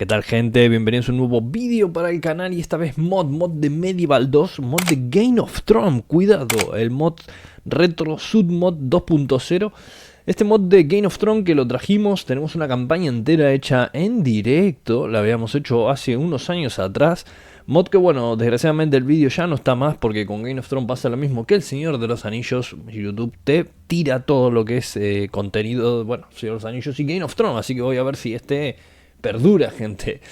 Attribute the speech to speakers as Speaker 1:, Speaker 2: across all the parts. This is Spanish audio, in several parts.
Speaker 1: ¿Qué tal, gente? Bienvenidos a un nuevo vídeo para el canal y esta vez mod de Medieval 2, mod de Game of Thrones. Cuidado, el mod Retro Submod 2.0. Este mod de Game of Thrones que lo trajimos, tenemos una campaña entera hecha en directo, la habíamos hecho hace unos años atrás. Mod que, bueno, desgraciadamente el vídeo ya no está más porque con Game of Thrones pasa lo mismo que el Señor de los Anillos. YouTube te tira todo lo que es contenido, bueno, Señor de los Anillos y Game of Thrones, así que voy a ver si este perdura, gente.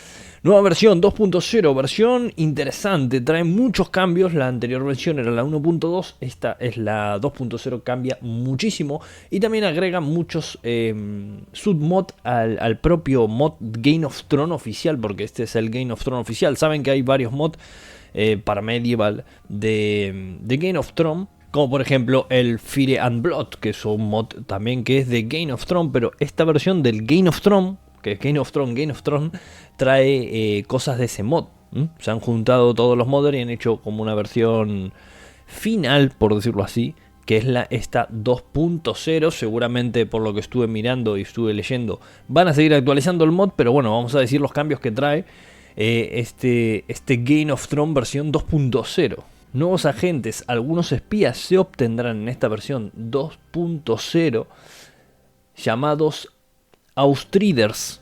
Speaker 1: Nueva versión 2.0, versión interesante, trae muchos cambios. La anterior versión era la 1.2, esta es la 2.0, cambia muchísimo y también agrega muchos submod al propio mod Game of Thrones oficial, porque este es el Game of Thrones oficial. Saben que hay varios mods para Medieval de Game of Thrones, como por ejemplo el Fire and Blood, que es un mod también que es de Game of Thrones, pero esta versión del Game of Thrones, que es Game of Thrones, trae cosas de ese mod. Se han juntado todos los modders y han hecho como una versión final, por decirlo así, que es esta 2.0. Seguramente, por lo que estuve mirando y estuve leyendo, van a seguir actualizando el mod, pero bueno, vamos a decir los cambios que trae este Game of Thrones versión 2.0. Nuevos agentes, algunos espías se obtendrán en esta versión 2.0 llamados Outriders,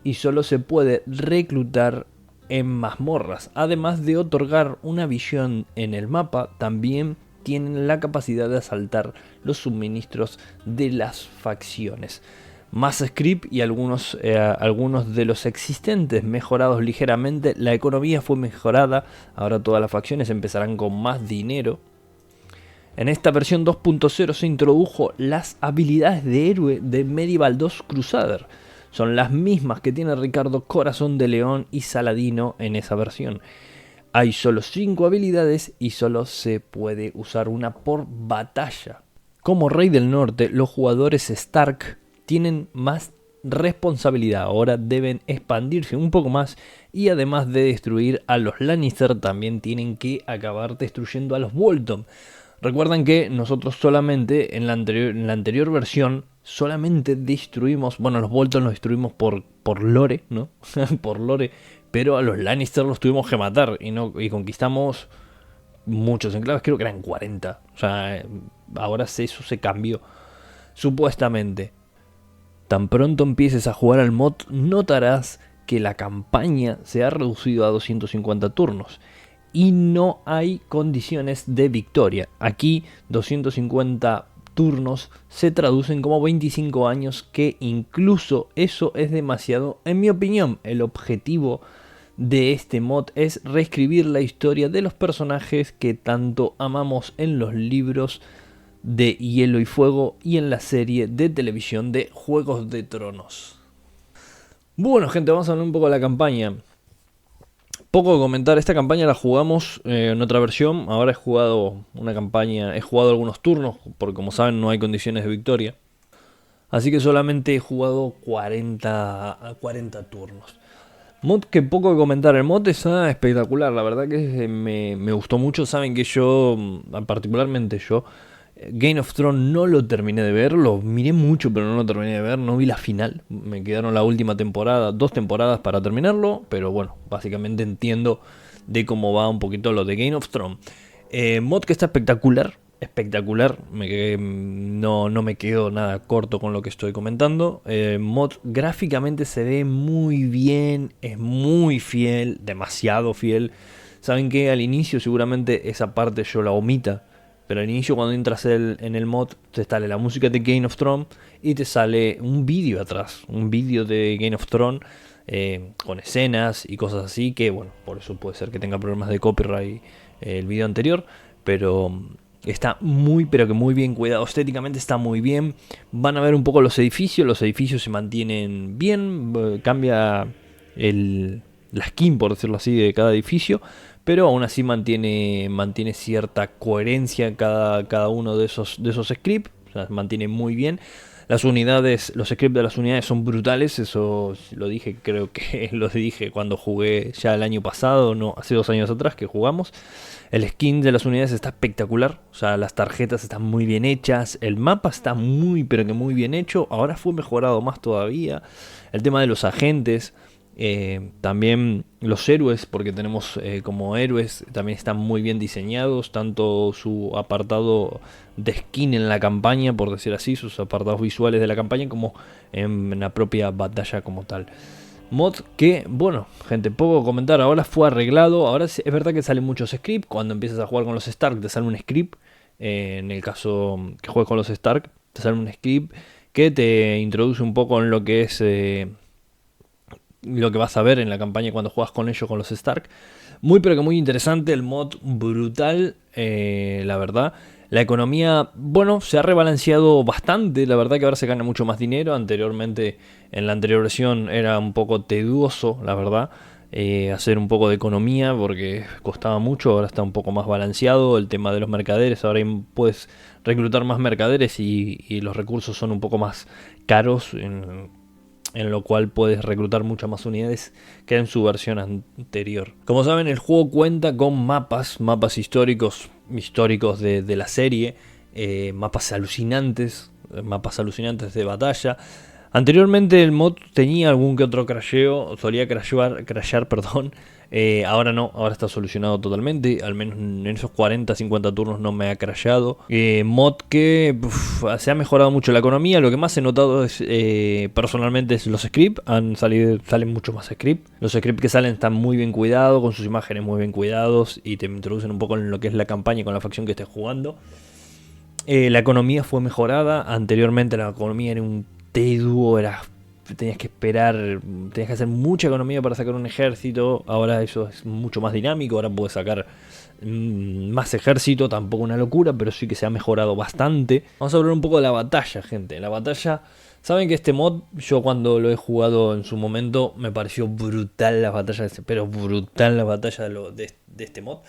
Speaker 1: y solo se puede reclutar en mazmorras. Además de otorgar una visión en el mapa, también tienen la capacidad de asaltar los suministros de las facciones. Más script y algunos de los existentes mejorados ligeramente. La economía fue mejorada, ahora todas las facciones empezarán con más dinero. En esta versión 2.0 se introdujo las habilidades de héroe de Medieval 2 Crusader. Son las mismas que tiene Ricardo Corazón de León y Saladino en esa versión. Hay solo 5 habilidades y solo se puede usar una por batalla. Como Rey del Norte, los jugadores Stark tienen más responsabilidad. Ahora deben expandirse un poco más y además de destruir a los Lannister, también tienen que acabar destruyendo a los Bolton. Recuerdan que nosotros solamente en la anterior versión solamente destruimos, bueno, los Bolton los destruimos por lore, ¿no? Por lore, pero a los Lannister los tuvimos que matar y conquistamos muchos enclaves, creo que eran 40. O sea, ahora eso se cambió, supuestamente. Tan pronto empieces a jugar al mod, notarás que la campaña se ha reducido a 250 turnos. Y no hay condiciones de victoria. Aquí 250 turnos se traducen como 25 años, que incluso eso es demasiado. En mi opinión, el objetivo de este mod es reescribir la historia de los personajes que tanto amamos en los libros de Hielo y Fuego y en la serie de televisión de Juegos de Tronos. Bueno, gente, vamos a hablar un poco de la campaña. Poco que comentar, esta campaña la jugamos en otra versión. Ahora he jugado una campaña, he jugado algunos turnos, porque como saben no hay condiciones de victoria. Así que solamente he jugado 40 turnos. Mod que poco que comentar, el mod está espectacular, la verdad que me gustó mucho. Saben que yo, particularmente yo, Game of Thrones no lo terminé de ver, lo miré mucho pero no lo terminé de ver, no vi la final, me quedaron la última temporada, 2 temporadas para terminarlo, pero bueno, básicamente entiendo de cómo va un poquito lo de Game of Thrones. Mod que está espectacular, no me quedo nada corto con lo que estoy comentando. Mod gráficamente se ve muy bien, es muy fiel, demasiado fiel. Saben que al inicio seguramente esa parte yo la omita, pero al inicio cuando entras en el mod te sale la música de Game of Thrones y te sale un vídeo atrás, un vídeo de Game of Thrones con escenas y cosas así, que bueno, por eso puede ser que tenga problemas de copyright el vídeo anterior, pero está pero que muy bien cuidado, estéticamente está muy bien. Van a ver un poco los edificios se mantienen bien, cambia la skin, por decirlo así, de cada edificio, pero aún así mantiene cierta coherencia cada uno de esos scripts, o sea, mantiene muy bien. Las unidades, los scripts de las unidades son brutales, eso lo dije, creo que lo dije cuando jugué ya el año pasado, no, hace 2 años atrás que jugamos. El skin de las unidades está espectacular, o sea, las tarjetas están muy bien hechas, el mapa está pero que muy bien hecho, ahora fue mejorado más todavía. El tema de los agentes, También los héroes, porque tenemos como héroes, también están muy bien diseñados, tanto su apartado de skin en la campaña, por decir así, sus apartados visuales de la campaña, como en la propia batalla como tal. Mod que, bueno, gente, poco comentar, ahora fue arreglado, ahora es verdad que salen muchos scripts, cuando empiezas a jugar con los Stark te sale un script, en el caso que juegues con los Stark, te sale un script que te introduce un poco en lo que es lo que vas a ver en la campaña cuando juegas con ellos, con los Stark. Muy pero que muy interesante, el mod brutal, la verdad. La economía, bueno, se ha rebalanceado bastante, la verdad que ahora se gana mucho más dinero. Anteriormente, en la anterior versión era un poco tedioso, la verdad, hacer un poco de economía porque costaba mucho, ahora está un poco más balanceado. El tema de los mercaderes, ahora puedes reclutar más mercaderes y los recursos son un poco más caros, en lo cual puedes reclutar muchas más unidades que en su versión anterior. Como saben, el juego cuenta con mapas históricos de la serie, mapas alucinantes de batalla. Anteriormente el mod tenía algún que otro crasheo, solía crashear, perdón. Ahora no, ahora está solucionado totalmente, al menos en esos 40-50 turnos no me ha crasheado. Mod que se ha mejorado mucho la economía, lo que más he notado es, personalmente, es los scripts, salen mucho más scripts. Los scripts que salen están muy bien cuidados, con sus imágenes muy bien cuidados y te introducen un poco en lo que es la campaña con la facción que estés jugando. La economía fue mejorada, anteriormente la economía era un teduo, tenías que esperar, tenías que hacer mucha economía para sacar un ejército. Ahora eso es mucho más dinámico, ahora puedes sacar más ejército, tampoco una locura, pero sí que se ha mejorado bastante. Vamos a hablar un poco de la batalla, gente. La batalla, saben que este mod, yo cuando lo he jugado en su momento, me pareció brutal la batalla, pero brutal la batalla de este mod.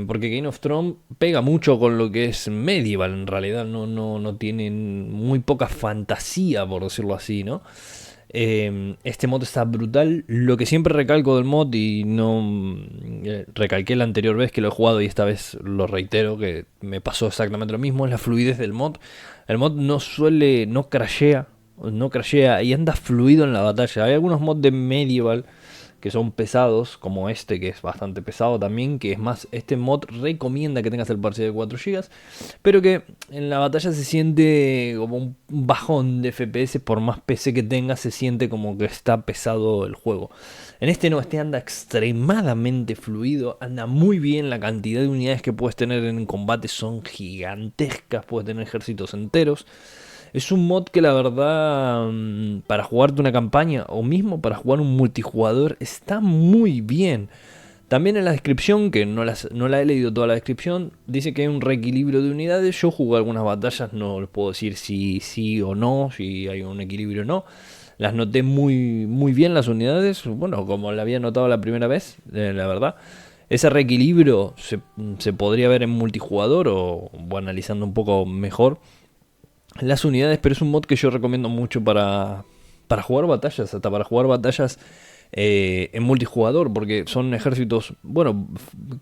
Speaker 1: Porque Game of Thrones pega mucho con lo que es medieval, en realidad no tienen muy poca fantasía, por decirlo así, ¿no? Este mod está brutal. Lo que siempre recalco del mod, y no recalqué la anterior vez que lo he jugado y esta vez lo reitero, que me pasó exactamente lo mismo, es la fluidez del mod. El mod no crashea y anda fluido en la batalla. Hay algunos mods de medieval que son pesados, como este que es bastante pesado también, que es más, este mod recomienda que tengas el parche de 4 GB, pero que en la batalla se siente como un bajón de FPS, por más PC que tengas, se siente como que está pesado el juego. En este no, este anda extremadamente fluido, anda muy bien, la cantidad de unidades que puedes tener en combate son gigantescas, puedes tener ejércitos enteros. Es un mod que la verdad, para jugarte una campaña o mismo para jugar un multijugador, está muy bien. También en la descripción, que no la he leído toda la descripción, dice que hay un reequilibrio de unidades. Yo jugué algunas batallas, no les puedo decir si sí o no, si hay un equilibrio o no. Las noté muy bien las unidades, bueno, como la había notado la primera vez, la verdad. Ese reequilibrio se podría ver en multijugador o analizando un poco mejor las unidades, pero es un mod que yo recomiendo mucho para jugar batallas, hasta para jugar batallas en multijugador, porque son ejércitos, bueno,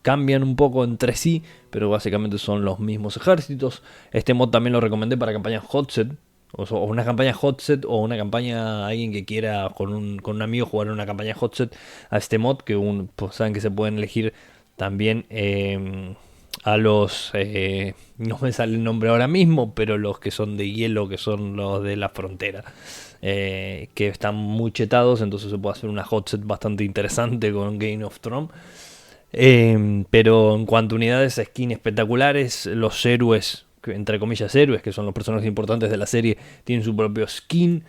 Speaker 1: cambian un poco entre sí, pero básicamente son los mismos ejércitos. Este mod también lo recomendé para campañas hot set, o una campaña hot set, o una campaña, alguien que quiera con un amigo jugar una campaña hot set a este mod, que pues saben que se pueden elegir también a los, no me sale el nombre ahora mismo, pero los que son de hielo, que son los de la frontera, que están muy chetados, entonces se puede hacer una hot set bastante interesante con Game of Thrones. Pero en cuanto a unidades, skin espectaculares, los héroes, entre comillas héroes, que son los personajes importantes de la serie, tienen su propio skin.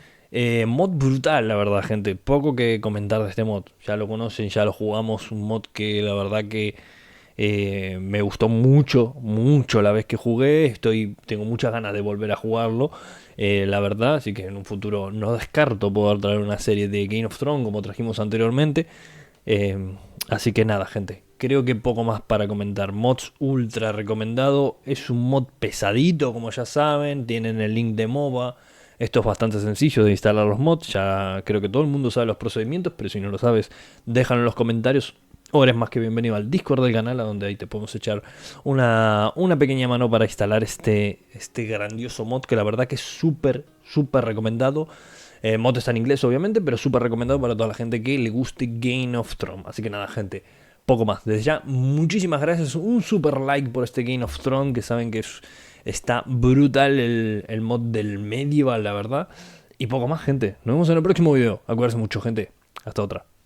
Speaker 1: Mod brutal, la verdad, gente. Poco que comentar de este mod. Ya lo conocen, ya lo jugamos. Un mod que la verdad que me gustó mucho la vez que jugué. Tengo muchas ganas de volver a jugarlo, la verdad. Así que en un futuro no descarto poder traer una serie de Game of Thrones como trajimos anteriormente. Así que nada, gente. Creo que poco más para comentar. Mods ultra recomendado. Es un mod pesadito, como ya saben. Tienen el link de MOBA. Esto es bastante sencillo de instalar los mods. Ya creo que todo el mundo sabe los procedimientos, pero si no lo sabes, déjalo en los comentarios. O eres más que bienvenido al Discord del canal, a donde ahí te podemos echar una pequeña mano para instalar este grandioso mod, que la verdad que es súper recomendado. Mod está en inglés, obviamente, pero súper recomendado para toda la gente que le guste Game of Thrones. Así que nada, gente, poco más. Desde ya, muchísimas gracias. Un super like por este Game of Thrones, que saben que está brutal el mod del Medieval, la verdad. Y poco más, gente. Nos vemos en el próximo video. Acuérdense mucho, gente. Hasta otra.